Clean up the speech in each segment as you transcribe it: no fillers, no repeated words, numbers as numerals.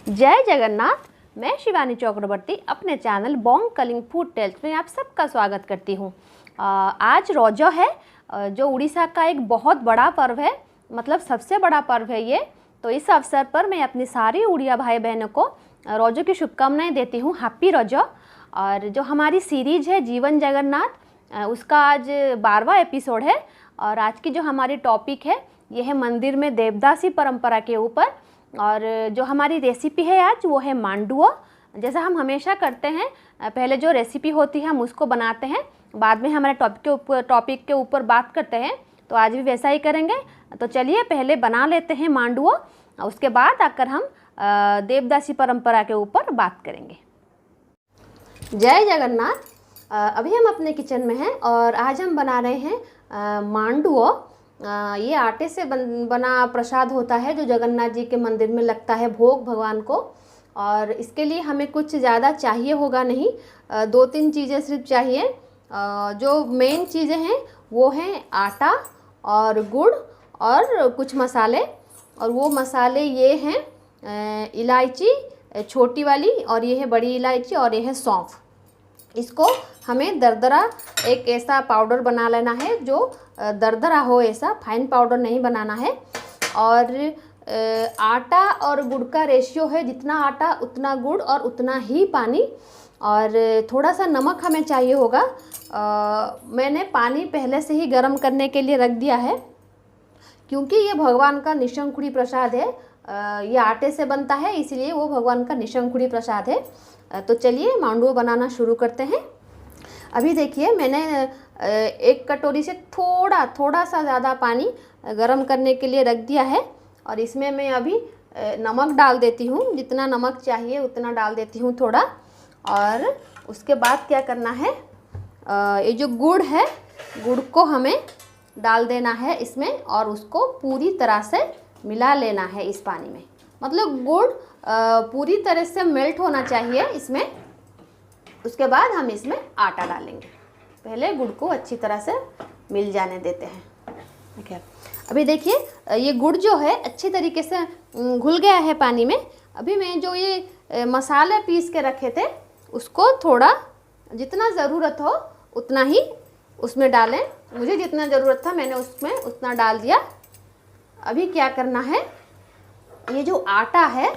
जय जगन्नाथ। मैं शिवानी चक्रवर्ती अपने channel Bong Calling Food Tales में आप सबका स्वागत करती हूँ। आज रोजो है, जो उड़ीसा का एक बहुत बड़ा पर्व है, मतलब सबसे बड़ा पर्व है ये। तो इस अवसर पर मैं अपनी सारी उड़िया भाई बहनों को रोजो की शुभकामनाएं देती हूँ। हैप्पी रोजो। और जो हमारी सीरीज है जीवन जगन्नाथ, उसका आज 12वां एपिसोड है। और आज की जो हमारी टॉपिक है ये है मंदिर में देवदासी परंपरा के ऊपर। और जो हमारी रेसिपी है आज वो है मांडुओ। जैसा हम हमेशा करते हैं, पहले जो रेसिपी होती है हम उसको बनाते हैं, बाद में हमारे टॉपिक के ऊपर बात करते हैं। तो आज भी वैसा ही करेंगे। तो चलिए पहले बना लेते हैं मांडुओ, उसके बाद आकर हम देवदासी परंपरा के ऊपर बात करेंगे। जय जगन्नाथ। अभी हम अपने किचन में हैं और आज हम बना रहे हैं मांडुओ। ये आटे से बना प्रसाद होता है जो जगन्नाथ जी के मंदिर में लगता है भोग भगवान को। और इसके लिए हमें कुछ ज़्यादा चाहिए होगा नहीं, 2-3 चीज़ें सिर्फ चाहिए। जो मेन चीज़ें हैं वो हैं आटा और गुड़ और कुछ मसाले। और वो मसाले ये हैं इलायची छोटी वाली, और ये है बड़ी इलायची, और ये है सौंफ। इसको हमें दरदरा एक ऐसा पाउडर बना लेना है जो दरदरा हो, ऐसा फाइन पाउडर नहीं बनाना है। और आटा और गुड़ का रेशियो है जितना आटा उतना गुड़ और उतना ही पानी। और थोड़ा सा नमक हमें चाहिए होगा। मैंने पानी पहले से ही गर्म करने के लिए रख दिया है, क्योंकि ये भगवान का निशंकुड़ी प्रसाद है। ये आटे से बनता है इसलिए वो भगवान का निशंकुड़ी प्रसाद है। तो चलिए मांडुओ बनाना शुरू करते हैं। अभी देखिए मैंने एक कटोरी से थोड़ा सा ज़्यादा पानी गरम करने के लिए रख दिया है। और इसमें मैं अभी नमक डाल देती हूँ, जितना नमक चाहिए उतना डाल देती हूँ थोड़ा। और उसके बाद क्या करना है, ये जो गुड़ है गुड़ को हमें डाल देना है इसमें, और उसको पूरी तरह से मिला लेना है इस पानी में। मतलब गुड़ पूरी तरह से मेल्ट होना चाहिए इसमें। उसके बाद हम इसमें आटा डालेंगे। पहले गुड़ को अच्छी तरह से मिल जाने देते हैं। ठीक है, अभी देखिए ये गुड़ जो है अच्छी तरीके से घुल गया है पानी में। अभी मैं जो ये मसाले पीस के रखे थे उसको थोड़ा जितना ज़रूरत हो उतना ही उसमें डालें। मुझे जितना ज़रूरत था मैंने उसमें उतना डाल दिया। अभी क्या करना है, ये जो आटा है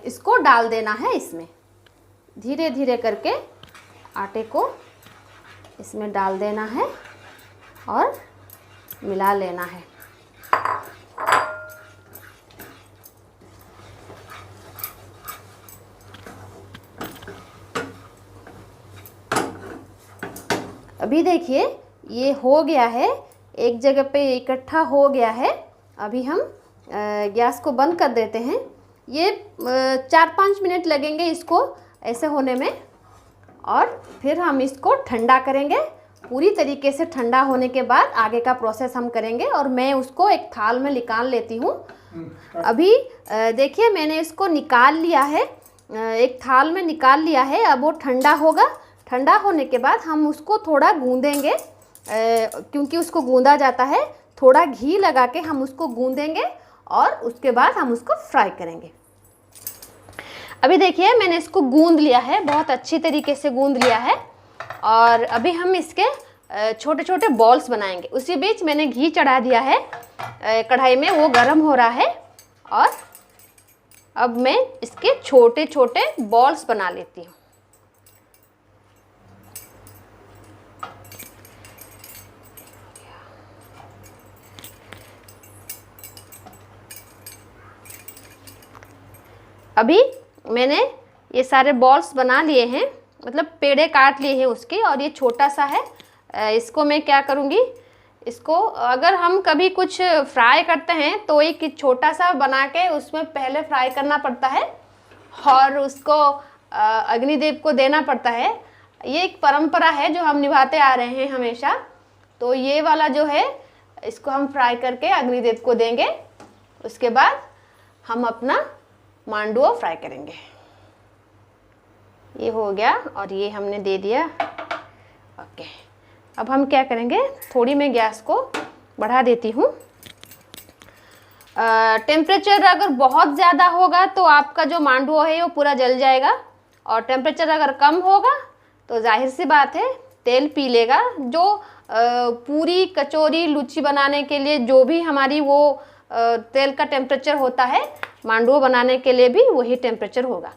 इसको डाल देना है इसमें। धीरे धीरे करके आटे को इसमें डाल देना है और मिला लेना है। अभी देखिए ये हो गया है, एक जगह पे इकट्ठा हो गया है। अभी हम गैस को बंद कर देते हैं। ये 4-5 मिनट लगेंगे इसको ऐसे होने में। और फिर हम इसको ठंडा करेंगे। पूरी तरीके से ठंडा होने के बाद आगे का प्रोसेस हम करेंगे। और मैं उसको एक थाल में निकाल लेती हूँ। अभी देखिए मैंने इसको निकाल लिया है, एक थाल में निकाल लिया है। अब वो ठंडा होगा। ठंडा होने के बाद हम उसको थोड़ा गूंदेंगे, क्योंकि उसको गूंदा जाता है। थोड़ा घी लगा के हम उसको गूंदेंगे और उसके बाद हम उसको फ्राई करेंगे। अभी देखिए मैंने इसको गूंद लिया है, बहुत अच्छी तरीके से गूंद लिया है। और अभी हम इसके छोटे छोटे बॉल्स बनाएंगे। उसी बीच मैंने घी चढ़ा दिया है कढ़ाई में, वो गर्म हो रहा है। और अब मैं इसके छोटे छोटे बॉल्स बना लेती हूँ। अभी मैंने ये सारे बॉल्स बना लिए हैं, मतलब पेड़े काट लिए हैं उसके। और ये छोटा सा है। इसको मैं क्या करूँगी, इसको अगर हम कभी कुछ फ्राई करते हैं तो एक छोटा सा बना के उसमें पहले फ्राई करना पड़ता है और उसको अग्निदेव को देना पड़ता है। ये एक परंपरा है जो हम निभाते आ रहे हैं हमेशा। तो ये वाला जो है इसको हम फ्राई करके अग्निदेव को देंगे। उसके बाद हम अपना मांडुओ फ्राई करेंगे। ये हो गया और ये हमने दे दिया। ओके, अब हम क्या करेंगे, थोड़ी मैं गैस को बढ़ा देती हूँ। टेम्परेचर अगर बहुत ज़्यादा होगा तो आपका जो मांडुओ है वो पूरा जल जाएगा, और टेम्परेचर अगर कम होगा तो जाहिर सी बात है तेल पी लेगा। जो पूरी कचौरी लुची बनाने के लिए जो भी हमारी वो तेल का टेम्परेचर होता है, मांडुओ बनाने के लिए भी वही टेम्परेचर होगा।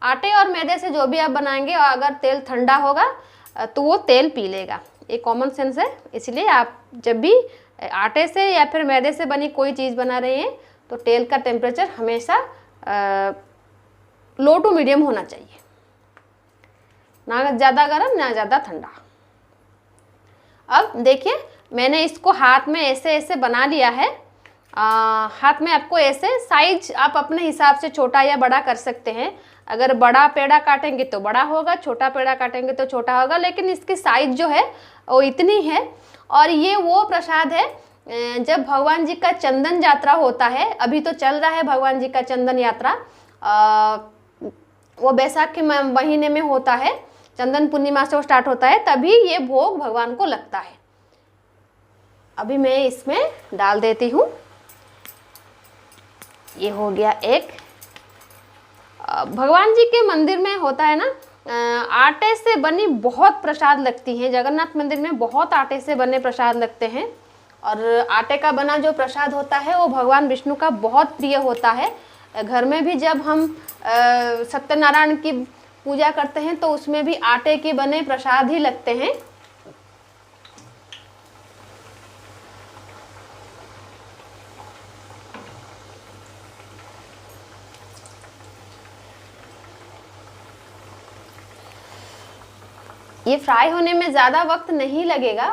आटे और मैदे से जो भी आप बनाएंगे और अगर तेल ठंडा होगा तो वो तेल पी लेगा। ये कॉमन सेंस है। इसलिए आप जब भी आटे से या फिर मैदे से बनी कोई चीज़ बना रहे हैं तो तेल का टेम्परेचर हमेशा लो टू मीडियम होना चाहिए, ना ज़्यादा गर्म ना ज़्यादा ठंडा। अब देखिए मैंने इसको हाथ में ऐसे ऐसे बना लिया है। हाथ में आपको ऐसे साइज आप अपने हिसाब से छोटा या बड़ा कर सकते हैं। अगर बड़ा पेड़ा काटेंगे तो बड़ा होगा, छोटा पेड़ा काटेंगे तो छोटा होगा, लेकिन इसकी साइज जो है वो इतनी है। और ये वो प्रसाद है जब भगवान जी का चंदन यात्रा होता है, अभी तो चल रहा है भगवान जी का चंदन यात्रा, वो बैसाख के महीने में होता है, चंदन पूर्णिमा से वो स्टार्ट होता है, तभी ये भोग भगवान को लगता है। अभी मैं इसमें डाल देती हूँ। ये हो गया एक। भगवान जी के मंदिर में होता है ना, आटे से बनी बहुत प्रसाद लगती हैं। जगन्नाथ मंदिर में बहुत आटे से बने प्रसाद लगते हैं, और आटे का बना जो प्रसाद होता है वो भगवान विष्णु का बहुत प्रिय होता है। घर में भी जब हम सत्यनारायण की पूजा करते हैं तो उसमें भी आटे के बने प्रसाद ही लगते हैं। ये फ्राई होने में ज़्यादा वक्त नहीं लगेगा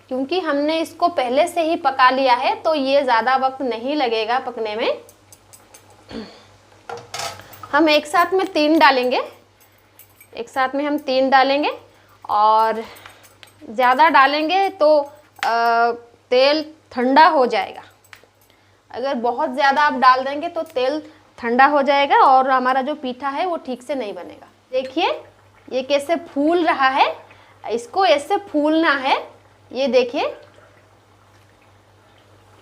क्योंकि हमने इसको पहले से ही पका लिया है, तो ये ज़्यादा वक्त नहीं लगेगा पकने में। हम एक साथ में 3 डालेंगे, एक साथ में हम 3 डालेंगे, और ज़्यादा डालेंगे तो तेल ठंडा हो जाएगा। अगर बहुत ज़्यादा आप डाल देंगे तो तेल ठंडा हो जाएगा और हमारा जो पीठा है वो ठीक से नहीं बनेगा। देखिए ये कैसे फूल रहा है, इसको ऐसे फूलना है। ये देखिए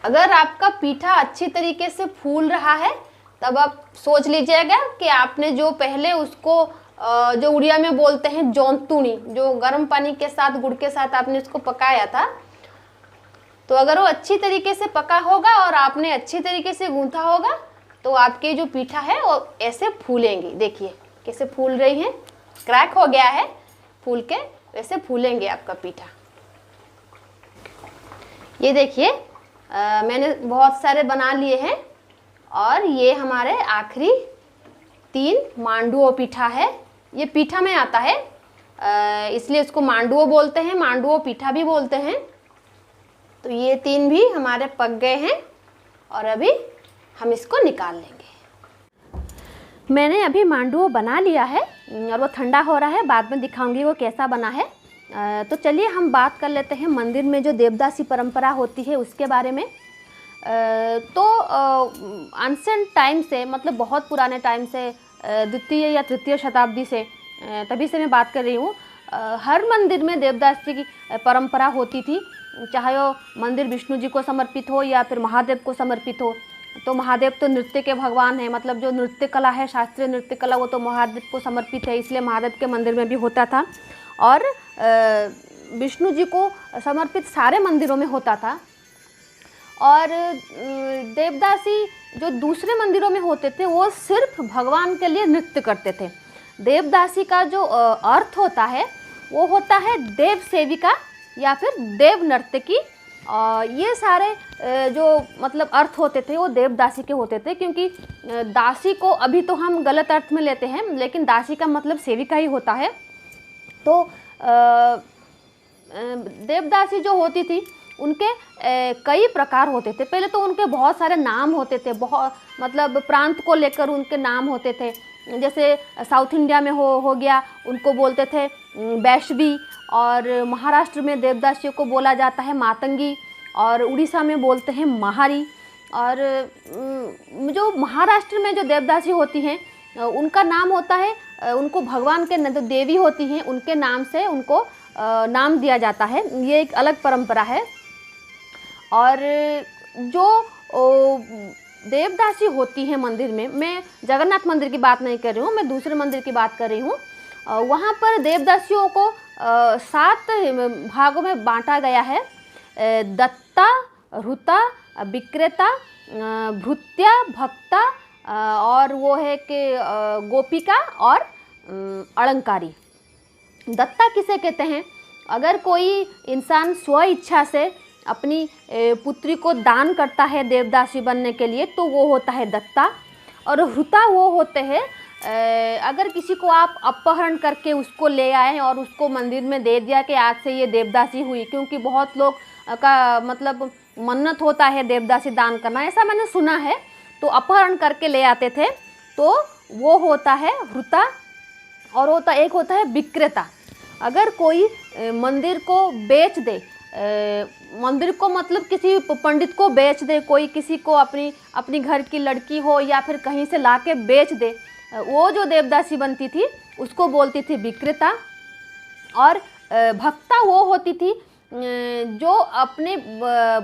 अगर आपका पीठा अच्छी तरीके से फूल रहा है तब आप सोच लीजिएगा कि आपने जो पहले उसको जो उड़िया में बोलते हैं जौंतुनी, जो गर्म पानी के साथ गुड़ के साथ आपने इसको पकाया था, तो अगर वो अच्छी तरीके से पका होगा और आपने अच्छी तरीके से गूंथा होगा तो आपके जो पीठा है वो ऐसे फूलेंगे। देखिए कैसे फूल रही हैं, क्रैक हो गया है फूल के, वैसे फूलेंगे आपका पीठा। ये देखिए मैंने बहुत सारे बना लिए हैं, और ये हमारे आखिरी 3 मांडुओ पीठा है। ये पीठा में आता है इसलिए इसको मांडुओ बोलते हैं, मांडुओ पीठा भी बोलते हैं। तो ये 3 भी हमारे पक गए हैं और अभी हम इसको निकाल लेंगे। मैंने अभी मांडुओ बना लिया है और वो ठंडा हो रहा है, बाद में दिखाऊंगी वो कैसा बना है। तो चलिए हम बात कर लेते हैं मंदिर में जो देवदासी परंपरा होती है उसके बारे में। तो एंशिएंट टाइम से, मतलब बहुत पुराने टाइम से, द्वितीय या तृतीय शताब्दी से, तभी से मैं बात कर रही हूँ, हर मंदिर में देवदासी की परंपरा होती थी। चाहे वो मंदिर विष्णु जी को समर्पित हो या फिर महादेव को समर्पित हो। तो महादेव तो नृत्य के भगवान है, मतलब जो नृत्य कला है, शास्त्रीय नृत्य कला, वो तो महादेव को समर्पित है, इसलिए महादेव के मंदिर में भी होता था। और विष्णु जी को समर्पित सारे मंदिरों में होता था। और देवदासी जो दूसरे मंदिरों में होते थे वो सिर्फ भगवान के लिए नृत्य करते थे। देवदासी का जो अर्थ होता है वो होता है देव सेविका या फिर देव नर्तकी। ये सारे जो मतलब अर्थ होते थे वो देवदासी के होते थे, क्योंकि दासी को अभी तो हम गलत अर्थ में लेते हैं, लेकिन दासी का मतलब सेविका ही होता है। तो देवदासी जो होती थी उनके कई प्रकार होते थे। पहले तो उनके बहुत सारे नाम होते थे, बहुत मतलब प्रांत को लेकर उनके नाम होते थे। जैसे साउथ इंडिया में हो गया, उनको बोलते थे वैष्णवी, और महाराष्ट्र में देवदासियों को बोला जाता है मातंगी, और उड़ीसा में बोलते हैं महारी। और जो महाराष्ट्र में जो देवदासी होती हैं उनका नाम होता है, उनको भगवान के जो देवी होती हैं उनके नाम से उनको नाम दिया जाता है। ये एक अलग परंपरा है। और जो देवदासी होती हैं मंदिर में, मैं जगन्नाथ मंदिर की बात नहीं कर रही हूँ, मैं दूसरे मंदिर की बात कर रही हूँ। वहाँ पर देवदासियों को 7 भागों में बांटा गया है। दत्ता, ऋता, विक्रेता, भृत्या, भक्ता, और वो है कि गोपिका और अलंकारी। दत्ता किसे कहते हैं? अगर कोई इंसान स्व इच्छा से अपनी पुत्री को दान करता है देवदासी बनने के लिए तो वो होता है दत्ता। और हृता वो होते हैं अगर किसी को आप अपहरण करके उसको ले आए और उसको मंदिर में दे दिया कि आज से ये देवदासी हुई, क्योंकि बहुत लोग का मतलब मन्नत होता है देवदासी दान करना, ऐसा मैंने सुना है, तो अपहरण करके ले आते थे, तो वो होता है हृता। और एक होता है विक्रेता। अगर कोई मंदिर को बेच दे, मंदिर को मतलब किसी पंडित को बेच दे, कोई किसी को अपनी घर की लड़की हो या फिर कहीं से लाके बेच दे, वो जो देवदासी बनती थी उसको बोलती थी विक्रेता। और भक्ता वो होती थी जो अपने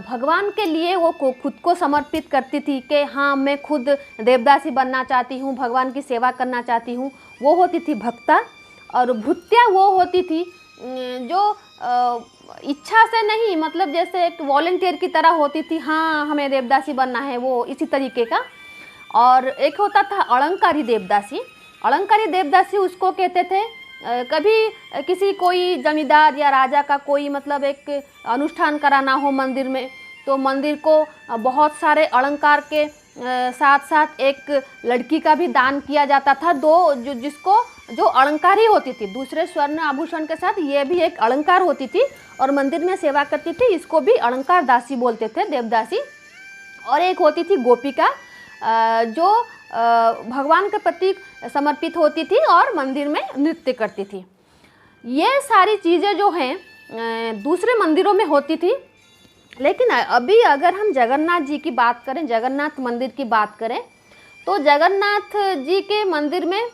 भगवान के लिए वो खुद को समर्पित करती थी कि हाँ मैं खुद देवदासी बनना चाहती हूँ, भगवान की सेवा करना चाहती हूँ, वो होती थी भक्ता। और भृत्या वो होती थी जो इच्छा से नहीं, मतलब जैसे एक वॉलंटियर की तरह होती थी, हाँ हमें देवदासी बनना है, वो इसी तरीके का। और एक होता था अलंकारी देवदासी। अलंकारी देवदासी उसको कहते थे कभी किसी कोई जमींदार या राजा का कोई मतलब एक अनुष्ठान कराना हो मंदिर में, तो मंदिर को बहुत सारे अलंकार के साथ साथ एक लड़की का भी दान किया जाता था, जो अलंकारी होती थी, दूसरे स्वर्ण आभूषण के साथ ये भी एक अलंकार होती थी और मंदिर में सेवा करती थी, इसको भी अलंकार दासी बोलते थे, देवदासी। और एक होती थी गोपिका जो भगवान के प्रति समर्पित होती थी और मंदिर में नृत्य करती थी। ये सारी चीज़ें जो हैं दूसरे मंदिरों में होती थी, लेकिन अभी अगर हम जगन्नाथ जी की बात करें, जगन्नाथ मंदिर की बात करें, तो जगन्नाथ जी के मंदिर में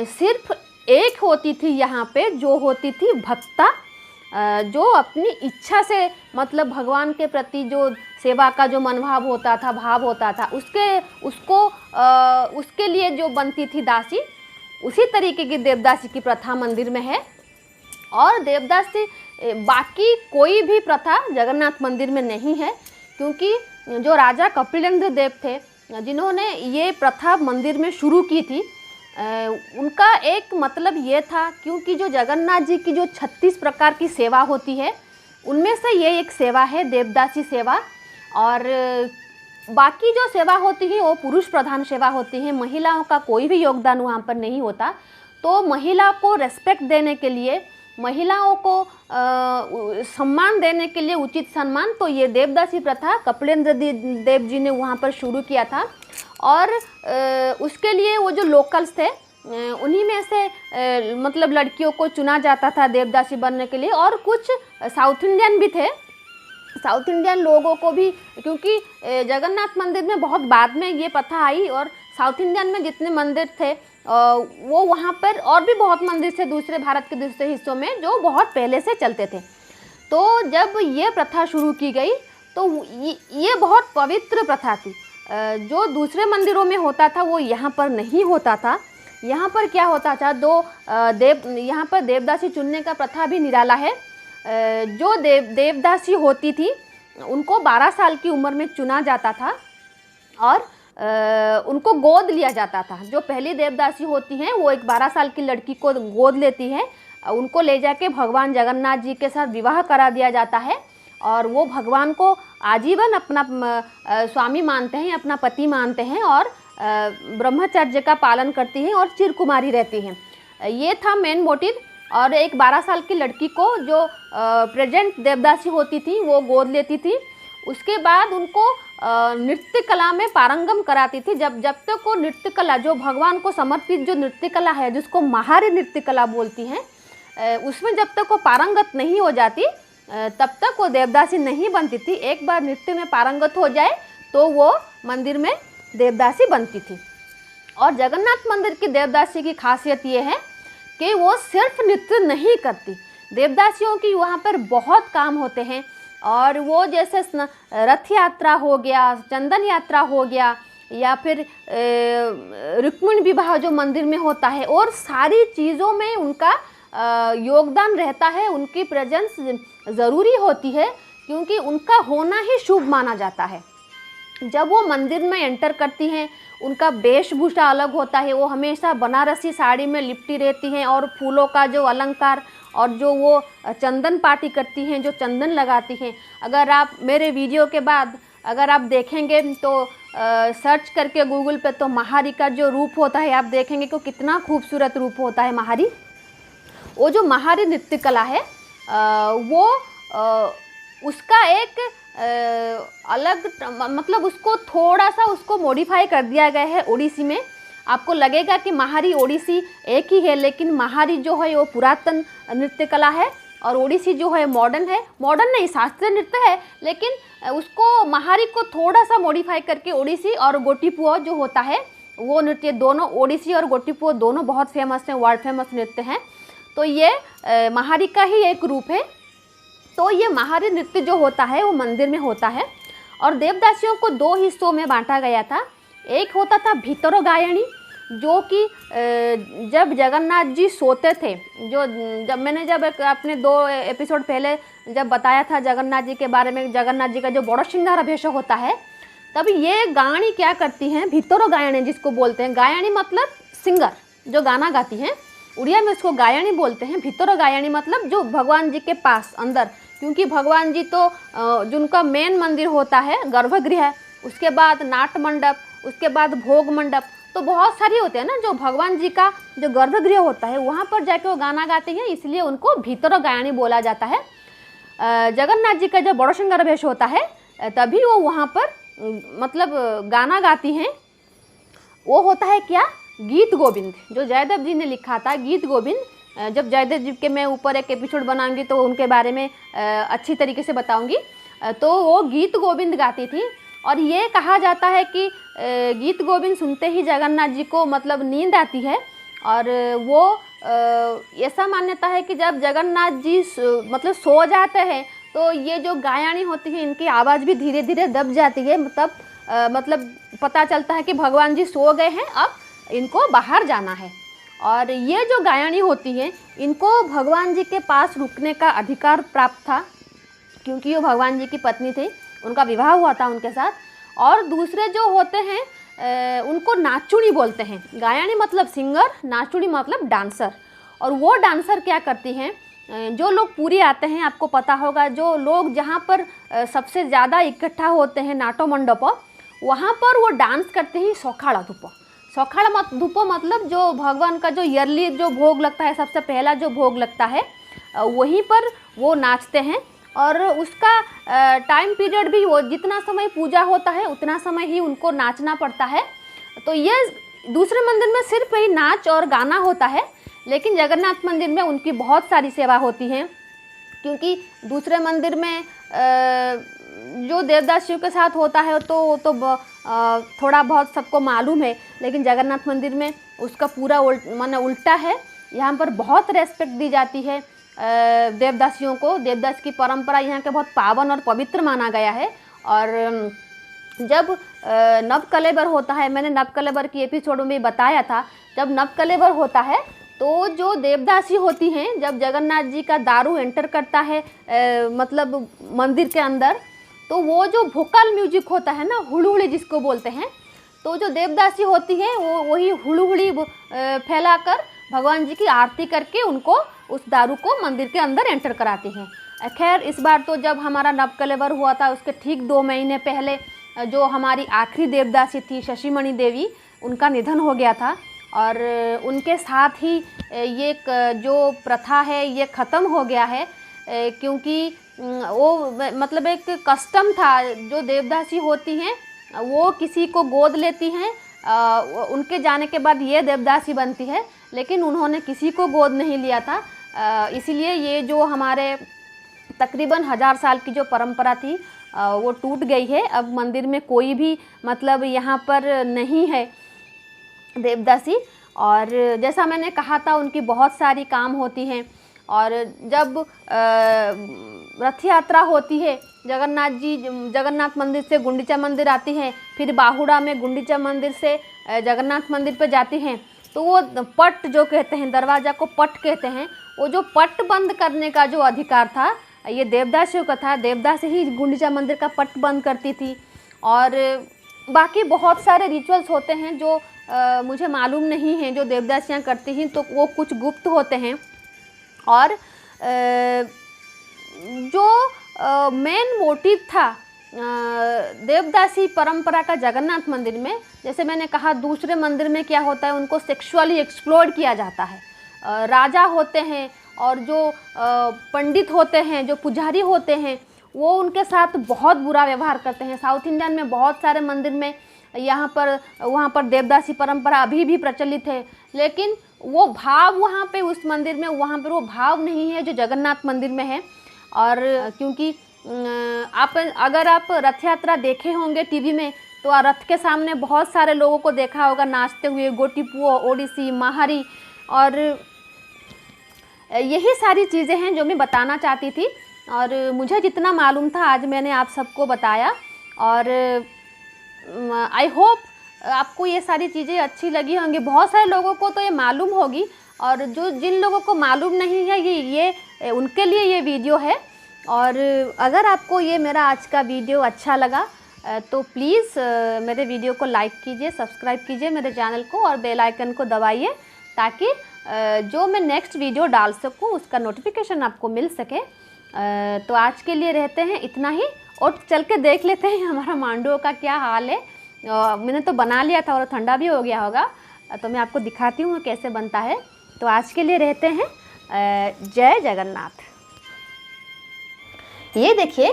सिर्फ एक होती थी यहाँ पे, जो होती थी भक्ता, जो अपनी इच्छा से मतलब भगवान के प्रति जो सेवा का जो मनोभाव होता था, भाव होता था, उसके लिए जो बनती थी दासी, उसी तरीके की देवदासी की प्रथा मंदिर में है। और देवदासी बाकी कोई भी प्रथा जगन्नाथ मंदिर में नहीं है, क्योंकि जो राजा कपिलेंद्र देव थे जिन्होंने ये प्रथा मंदिर में शुरू की थी, उनका एक मतलब ये था, क्योंकि जो जगन्नाथ जी की जो 36 प्रकार की सेवा होती है उनमें से ये एक सेवा है देवदासी सेवा। और बाकी जो सेवा होती है वो पुरुष प्रधान सेवा होती है, महिलाओं का कोई भी योगदान वहाँ पर नहीं होता। तो महिला को रेस्पेक्ट देने के लिए, महिलाओं को सम्मान देने के लिए, उचित सम्मान, तो ये देवदासी प्रथा कपिलेंद्र देव जी ने वहाँ पर शुरू किया था। और उसके लिए वो जो लोकल्स थे उन्हीं में से मतलब लड़कियों को चुना जाता था देवदासी बनने के लिए। और कुछ साउथ इंडियन भी थे, साउथ इंडियन लोगों को भी, क्योंकि जगन्नाथ मंदिर में बहुत बाद में ये प्रथा आई, और साउथ इंडियन में जितने मंदिर थे वो वहाँ पर और भी बहुत मंदिर थे दूसरे भारत के दूसरे हिस्सों में जो बहुत पहले से चलते थे। तो जब ये प्रथा शुरू की गई तो ये बहुत पवित्र प्रथा थी। जो दूसरे मंदिरों में होता था वो यहाँ पर नहीं होता था। यहाँ पर क्या होता था, यहाँ पर देवदासी चुनने का प्रथा भी निराला है। जो देवदासी होती थी उनको 12 साल की उम्र में चुना जाता था और उनको गोद लिया जाता था। जो पहली देवदासी होती हैं वो एक 12 साल की लड़की को गोद लेती है, उनको ले जाके भगवान जगन्नाथ जी के साथ विवाह करा दिया जाता है और वो भगवान को आजीवन अपना स्वामी मानते हैं, अपना पति मानते हैं और ब्रह्मचर्य का पालन करती हैं और चिरकुमारी रहती हैं। ये था मेन मोटिव। और एक 12 साल की लड़की को जो प्रेजेंट देवदासी होती थी वो गोद लेती थी। उसके बाद उनको नृत्य कला में पारंगम कराती थी। जब तक वो नृत्य कला, जो भगवान को समर्पित जो नृत्य कला है जिसको महारी नृत्य कला बोलती हैं, उसमें जब तक वो पारंगत नहीं हो जाती तब तक वो देवदासी नहीं बनती थी। एक बार नृत्य में पारंगत हो जाए तो वो मंदिर में देवदासी बनती थी। और जगन्नाथ मंदिर की देवदासी की खासियत ये है कि वो सिर्फ नृत्य नहीं करती, देवदासियों की वहाँ पर बहुत काम होते हैं। और वो जैसे रथ यात्रा हो गया, चंदन यात्रा हो गया, या फिर रुक्मिणी विवाह जो मंदिर में होता है, और सारी चीज़ों में उनका योगदान रहता है, उनकी प्रेजेंस ज़रूरी होती है, क्योंकि उनका होना ही शुभ माना जाता है। जब वो मंदिर में एंटर करती हैं, उनका वेशभूषा अलग होता है, वो हमेशा बनारसी साड़ी में लिपटी रहती हैं, और फूलों का जो अलंकार और जो वो चंदन पार्टी करती हैं, जो चंदन लगाती हैं, अगर आप मेरे वीडियो के बाद अगर आप देखेंगे तो सर्च करके गूगल पे, तो महारी का जो रूप होता है आप देखेंगे कि कितना खूबसूरत रूप होता है महारी। वो जो महारी नृत्य कला है वो उसका एक अलग मतलब उसको थोड़ा सा उसको मॉडिफाई कर दिया गया है ओडिसी में। आपको लगेगा कि महारी ओडिसी एक ही है, लेकिन महारी जो है वो पुरातन नृत्य कला है और ओडिसी जो है मॉडर्न है। मॉडर्न नहीं, शास्त्रीय नृत्य है, लेकिन उसको महारी को थोड़ा सा मॉडिफाई करके ओडिसी और गोटीपुआ जो होता है वो नृत्य, दोनों ओडिसी और गोटीपुआ दोनों बहुत फेमस हैं, वर्ल्ड फेमस नृत्य हैं। तो ये महारी का ही एक रूप है। तो ये महारी नृत्य जो होता है वो मंदिर में होता है, और देवदासियों को दो हिस्सों में बांटा गया था। एक होता था भीतरो गायणी, जो कि जब जगन्नाथ जी सोते थे, जब मैंने अपने 2 एपिसोड पहले जब बताया था जगन्नाथ जी के बारे में, जगन्नाथ जी का जो बड़ा श्रृंगार अभिषेक होता है, तब ये गायणी क्या करती हैं, भीतरो गायणी जिसको बोलते हैं। गायणी मतलब सिंगर जो गाना गाती हैं, उड़िया में उसको गायणी बोलते हैं। भीतरो गायणी मतलब जो भगवान जी के पास अंदर, क्योंकि भगवान जी तो जिनका मेन मंदिर होता है गर्भगृह, उसके बाद नाट मंडप, उसके बाद भोग मंडप, तो बहुत सारी होते हैं ना। जो भगवान जी का जो गर्भगृह होता है वहाँ पर जाके वो गाना गाते हैं, इसलिए उनको भीतरो गायणी बोला जाता है। जगन्नाथ जी का जब बड़ा श्रृंगार अभिषेक होता है तभी वो वहाँ पर मतलब गाना गाती हैं। वो होता है क्या, गीत गोविंद, जो जयदेव जी ने लिखा था गीत गोविंद। जब जयदेव जी के मैं ऊपर एक एपिसोड बनाऊंगी तो उनके बारे में अच्छी तरीके से बताऊंगी। तो वो गीत गोविंद गाती थी, और ये कहा जाता है कि गीत गोविंद सुनते ही जगन्नाथ जी को मतलब नींद आती है, और वो ऐसा मान्यता है कि जब जगन्नाथ जी मतलब सो जाते हैं तो ये जो गायणी होती है इनकी आवाज़ भी धीरे धीरे दब जाती है, मतलब पता चलता है कि भगवान जी सो गए हैं, अब इनको बाहर जाना है। और ये जो गायणी होती है इनको भगवान जी के पास रुकने का अधिकार प्राप्त था, क्योंकि वो भगवान जी की पत्नी थी, उनका विवाह हुआ था उनके साथ। और दूसरे जो होते हैं उनको नाचुड़ी बोलते हैं। गायणी मतलब सिंगर, नाचुड़ी मतलब डांसर। और वो डांसर क्या करती हैं, जो लोग पूरी आते हैं, आपको पता होगा, जो लोग जहाँ पर सबसे ज़्यादा इकट्ठा होते हैं नाटो मंडप, वहाँ पर वो डांस करते हैं सौखाड़ा धूप। सौखाड़ा धूप मतलब जो भगवान का जो ईयरली जो भोग लगता है, सबसे पहला जो भोग लगता है वहीं पर वो नाचते हैं। और उसका टाइम पीरियड भी, वो जितना समय पूजा होता है उतना समय ही उनको नाचना पड़ता है। तो ये दूसरे मंदिर में सिर्फ ही नाच और गाना होता है, लेकिन जगन्नाथ मंदिर में उनकी बहुत सारी सेवा होती है, क्योंकि दूसरे मंदिर में जो देवदासियों के साथ होता है तो थोड़ा बहुत सबको मालूम है, लेकिन जगन्नाथ मंदिर में उसका पूरा उल्टा है। यहाँ पर बहुत रेस्पेक्ट दी जाती है देवदासियों को। देवदास की परंपरा यहाँ के बहुत पावन और पवित्र माना गया है। और जब नवकलेबर होता है, मैंने नवकलेबर की एपिसोड में बताया था, जब नवकलेबर होता है तो जो देवदासी होती हैं, जब जगन्नाथ जी का दारू एंटर करता है मतलब मंदिर के अंदर, तो वो जो भोकाल म्यूजिक होता है ना, हुड़हुड़ी जिसको बोलते हैं, तो जो देवदासी होती है वो वही हुड़हुड़ी फैलाकर भगवान जी की आरती करके उनको उस दारू को मंदिर के अंदर एंटर कराती हैं। खैर इस बार तो जब हमारा नवकलेबर हुआ था उसके ठीक 2 महीने पहले जो हमारी आखिरी देवदासी थी शशिमणि देवी, उनका निधन हो गया था, और उनके साथ ही ये जो प्रथा है ये ख़त्म हो गया है, क्योंकि वो मतलब एक कस्टम था, जो देवदासी होती हैं वो किसी को गोद लेती हैं, उनके जाने के बाद ये देवदासी बनती है, लेकिन उन्होंने किसी को गोद नहीं लिया था। इसीलिए ये जो हमारे तकरीबन 1000 साल की जो परंपरा थी वो टूट गई है। अब मंदिर में कोई भी मतलब यहाँ पर नहीं है देवदासी। और जैसा मैंने कहा था उनकी बहुत सारी काम होती हैं, और जब रथ यात्रा होती है, जगन्नाथ मंदिर से गुंडीचा मंदिर आती हैं, फिर बाहुड़ा में गुंडीचा मंदिर से जगन्नाथ मंदिर पे जाती हैं, तो वो पट जो कहते हैं, दरवाज़ा को पट कहते हैं, वो जो पट बंद करने का जो अधिकार था ये देवदासियों का था। देवदासी ही गुंडीचा मंदिर का पट बंद करती थी। और बाकी बहुत सारे रिचुअल्स होते हैं जो मुझे मालूम नहीं है, जो देवदासियाँ करती हैं, तो वो कुछ गुप्त होते हैं। और जो मेन मोटिव था देवदासी परंपरा का जगन्नाथ मंदिर में, जैसे मैंने कहा दूसरे मंदिर में क्या होता है, उनको सेक्सुअली एक्सप्लॉइट किया जाता है। राजा होते हैं और जो पंडित होते हैं, जो पुजारी होते हैं, वो उनके साथ बहुत बुरा व्यवहार करते हैं। साउथ इंडियन में बहुत सारे मंदिर में वहाँ पर देवदासी परंपरा अभी भी प्रचलित है, लेकिन वो भाव वहाँ पे उस मंदिर में वहाँ पर वो भाव नहीं है जो जगन्नाथ मंदिर में है। और क्योंकि अगर आप रथ यात्रा देखे होंगे टीवी में, तो रथ के सामने बहुत सारे लोगों को देखा होगा नाचते हुए, गोटीपुओ, ओडिसी, माहारी, और यही सारी चीज़ें हैं जो मैं बताना चाहती थी। और मुझे जितना मालूम था आज मैंने आप सबको बताया। और आई होप आपको ये सारी चीज़ें अच्छी लगी होंगी। बहुत सारे लोगों को तो ये मालूम होगी, और जिन लोगों को मालूम नहीं है ये उनके लिए ये वीडियो है। और अगर आपको ये मेरा आज का वीडियो अच्छा लगा तो प्लीज़ मेरे वीडियो को लाइक कीजिए, सब्सक्राइब कीजिए मेरे चैनल को, और बेल आइकन को दबाइए, ताकि जो मैं नेक्स्ट वीडियो डाल सकूं उसका नोटिफिकेशन आपको मिल सके। तो आज के लिए रहते हैं इतना ही, और चल के देख लेते हैं हमारा मांडुओं का क्या हाल है। मैंने तो बना लिया था और ठंडा भी हो गया होगा, तो मैं आपको दिखाती हूँ कैसे बनता है। तो आज के लिए रहते हैं, जय जगन्नाथ। ये देखिए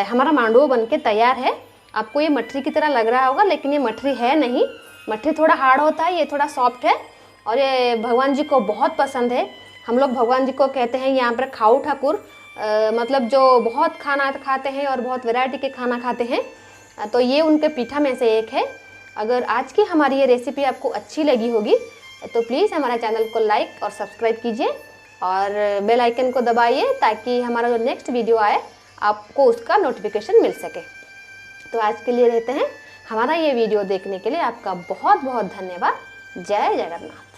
हमारा मांडुओ बन के तैयार है। आपको ये मठरी की तरह लग रहा होगा, लेकिन ये मठरी है नहीं। मठरी थोड़ा हार्ड होता है, ये थोड़ा सॉफ्ट है, और ये भगवान जी को बहुत पसंद है। हम लोग भगवान जी को कहते हैं यहाँ पर खाऊ ठाकुर, मतलब जो बहुत खाना खाते हैं और बहुत वैरायटी के खाना खाते हैं। तो ये उनके पीठा में से एक है। अगर आज की हमारी ये रेसिपी आपको अच्छी लगी होगी तो प्लीज़ हमारे चैनल को लाइक और सब्सक्राइब कीजिए, और बेल आइकन को दबाइए, ताकि हमारा जो नेक्स्ट वीडियो आए आपको उसका नोटिफिकेशन मिल सके। तो आज के लिए रहते हैं, हमारा ये वीडियो देखने के लिए आपका बहुत बहुत धन्यवाद। जय जगन्नाथ।